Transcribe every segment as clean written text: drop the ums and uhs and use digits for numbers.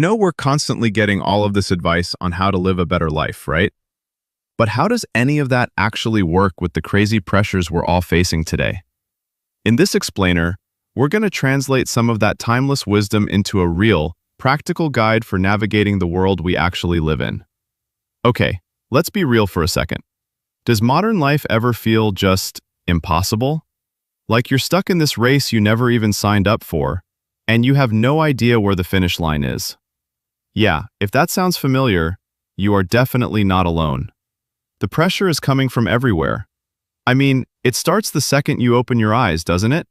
We're constantly getting all of this advice on how to live a better life, right? But how does any of that actually work with the crazy pressures we're all facing today? In this explainer, we're going to translate some of that timeless wisdom into a real, practical guide for navigating the world we actually live in. Okay, let's be real for a second. Does modern life ever feel just impossible? Like you're stuck in this race you never even signed up for, and you have no idea where the finish line is. Yeah, if that sounds familiar, you are definitely not alone. The pressure is coming from everywhere. I mean, it starts the second you open your eyes, doesn't it?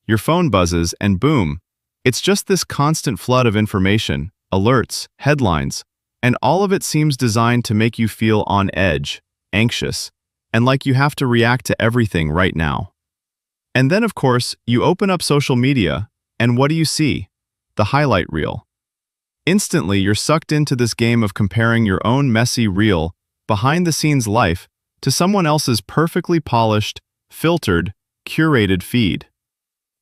Your phone buzzes and boom, it's just this constant flood of information, alerts, headlines, and all of it seems designed to make you feel on edge, anxious, and like you have to react to everything right now. And then, of course, you open up social media, and what do you see? The highlight reel. Instantly, you're sucked into this game of comparing your own messy, real, behind-the-scenes life to someone else's perfectly polished, filtered, curated feed.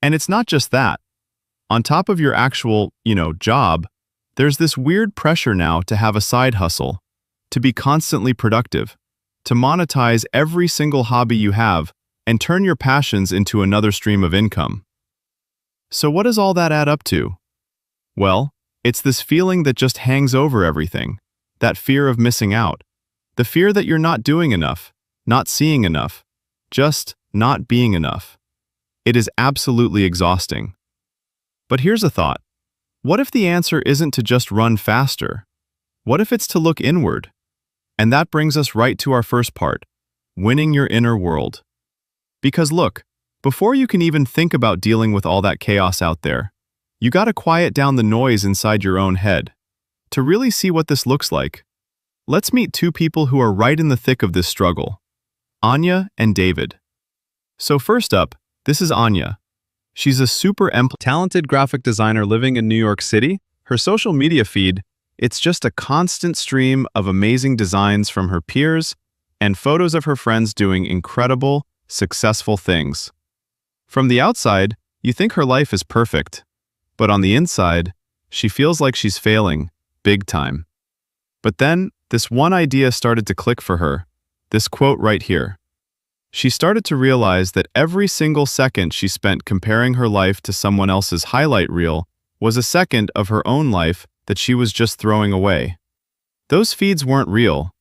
And it's not just that. On top of your actual, job, there's this weird pressure now to have a side hustle, to be constantly productive, to monetize every single hobby you have, and turn your passions into another stream of income. So what does all that add up to? Well, it's this feeling that just hangs over everything, that fear of missing out, the fear that you're not doing enough, not seeing enough, just not being enough. It is absolutely exhausting. But here's a thought. What if the answer isn't to just run faster? What if it's to look inward? And that brings us right to our first part, winning your inner world. Because look, before you can even think about dealing with all that chaos out there, you gotta quiet down the noise inside your own head. To really see what this looks like, let's meet two people who are right in the thick of this struggle, Anya and David. So first up, this is Anya. She's a super talented graphic designer living in New York City. Her social media feed, it's just a constant stream of amazing designs from her peers and photos of her friends doing incredible, successful things. From the outside, you think her life is perfect, but on the inside, she feels like she's failing, big time. But then, this one idea started to click for her, this quote right here. She started to realize that every single second she spent comparing her life to someone else's highlight reel was a second of her own life that she was just throwing away. Those feeds weren't real,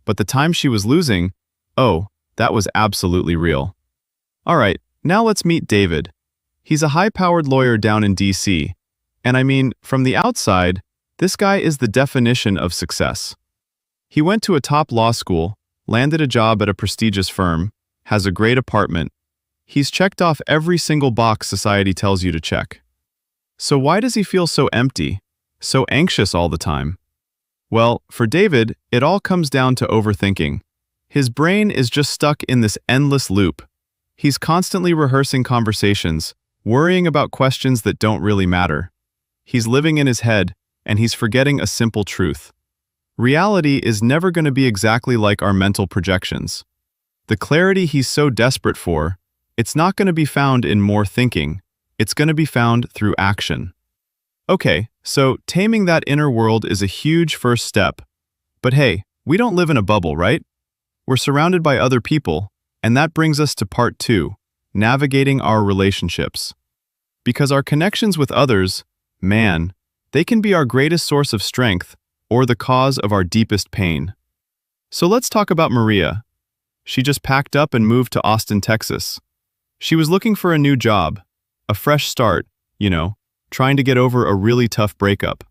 but the time she was losing, oh, that was absolutely real. All right, now let's meet David. He's a high-powered lawyer down in DC, and I mean, from the outside, this guy is the definition of success. He went to a top law school, landed a job at a prestigious firm, has a great apartment. He's checked off every single box society tells you to check. So why does he feel so empty, so anxious all the time? Well, for David, it all comes down to overthinking. His brain is just stuck in this endless loop. He's constantly rehearsing conversations, worrying about questions that don't really matter. He's living in his head, and he's forgetting a simple truth. Reality is never going to be exactly like our mental projections. The clarity he's so desperate for, it's not going to be found in more thinking. It's going to be found through action. Okay, so taming that inner world is a huge first step. But hey, we don't live in a bubble, right? We're surrounded by other people, and that brings us to part 2, navigating our relationships. Because our connections with others, man, they can be our greatest source of strength or the cause of our deepest pain. So let's talk about Maria. She just packed up and moved to Austin, Texas. She was looking for a new job, a fresh start, trying to get over a really tough breakup.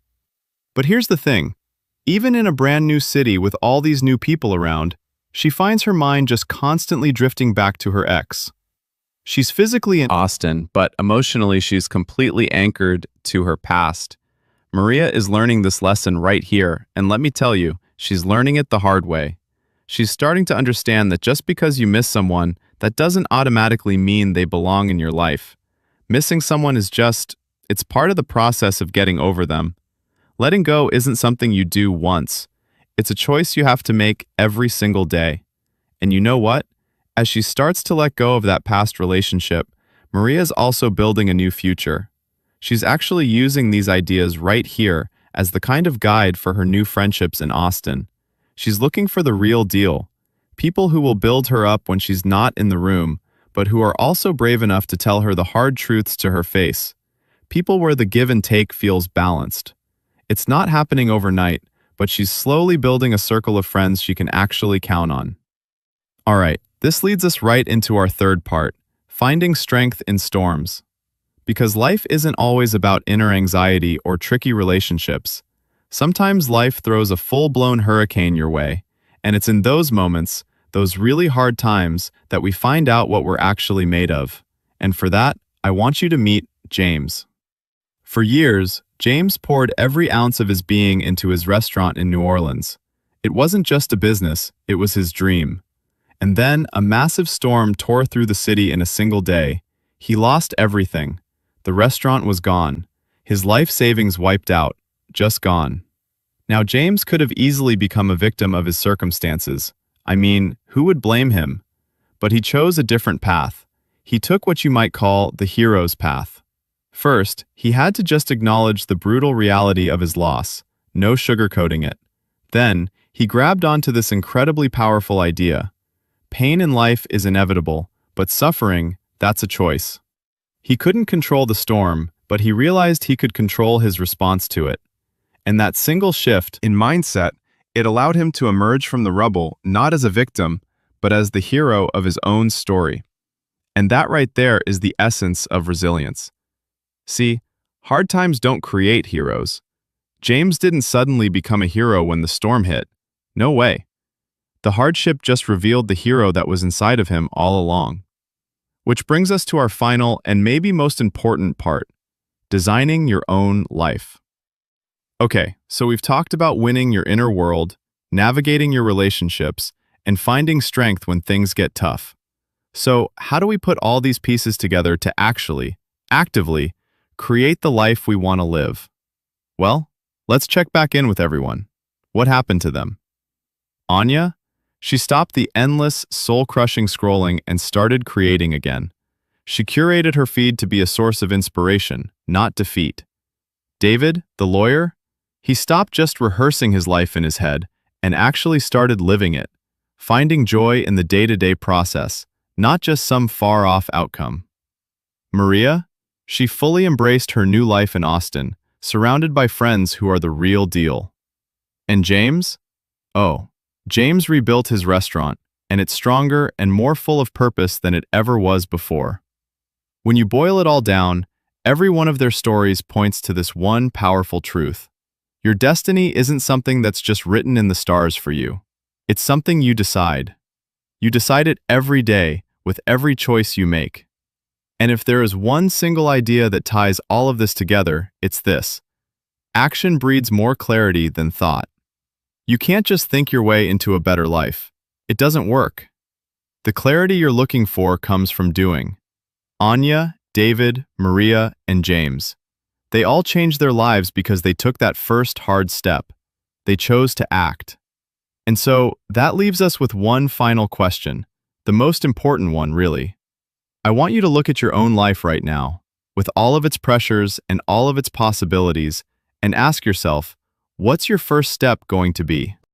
But here's the thing. Even in a brand new city with all these new people around, she finds her mind just constantly drifting back to her ex. She's physically in Austin, but emotionally she's completely anchored to her past. Maria is learning this lesson right here, and let me tell you, she's learning it the hard way. She's starting to understand that just because you miss someone, that doesn't automatically mean they belong in your life. Missing someone is it's part of the process of getting over them. Letting go isn't something you do once. It's a choice you have to make every single day. And you know what? As she starts to let go of that past relationship, Maria's also building a new future. She's actually using these ideas right here as the kind of guide for her new friendships in Austin. She's looking for the real deal, people who will build her up when she's not in the room, but who are also brave enough to tell her the hard truths to her face. People where the give and take feels balanced. It's not happening overnight, but she's slowly building a circle of friends she can actually count on. Alright, this leads us right into our third part, finding strength in storms. Because life isn't always about inner anxiety or tricky relationships. Sometimes life throws a full-blown hurricane your way, and it's in those moments, those really hard times, that we find out what we're actually made of. And for that, I want you to meet James. For years, James poured every ounce of his being into his restaurant in New Orleans. It wasn't just a business, it was his dream. And then a massive storm tore through the city in a single day. He lost everything. The restaurant was gone. His life savings wiped out, just gone. Now, James could have easily become a victim of his circumstances. I mean, who would blame him? But he chose a different path. He took what you might call the hero's path. First, he had to just acknowledge the brutal reality of his loss, no sugarcoating it. Then, he grabbed onto this incredibly powerful idea. Pain in life is inevitable, but suffering, that's a choice. He couldn't control the storm, but he realized he could control his response to it. And that single shift in mindset, it allowed him to emerge from the rubble not as a victim, but as the hero of his own story. And that right there is the essence of resilience. See, hard times don't create heroes. James didn't suddenly become a hero when the storm hit. No way. The hardship just revealed the hero that was inside of him all along. Which brings us to our final and maybe most important part, designing your own life. Okay, so we've talked about winning your inner world, navigating your relationships, and finding strength when things get tough. So how do we put all these pieces together to actually, actively, create the life we want to live? Well, let's check back in with everyone. What happened to them? Anya? She stopped the endless, soul-crushing scrolling and started creating again. She curated her feed to be a source of inspiration, not defeat. David, the lawyer? He stopped just rehearsing his life in his head and actually started living it, finding joy in the day-to-day process, not just some far-off outcome. Maria? She fully embraced her new life in Austin, surrounded by friends who are the real deal. And James? Oh, James rebuilt his restaurant, and it's stronger and more full of purpose than it ever was before. When you boil it all down, every one of their stories points to this one powerful truth. Your destiny isn't something that's just written in the stars for you. It's something you decide. You decide it every day with every choice you make. And if there is one single idea that ties all of this together, it's this. Action breeds more clarity than thought. You can't just think your way into a better life. It doesn't work. The clarity you're looking for comes from doing. Anya, David, Maria, and James. They all changed their lives because they took that first hard step. They chose to act. And so, that leaves us with one final question, the most important one, really. I want you to look at your own life right now, with all of its pressures and all of its possibilities, and ask yourself, what's your first step going to be?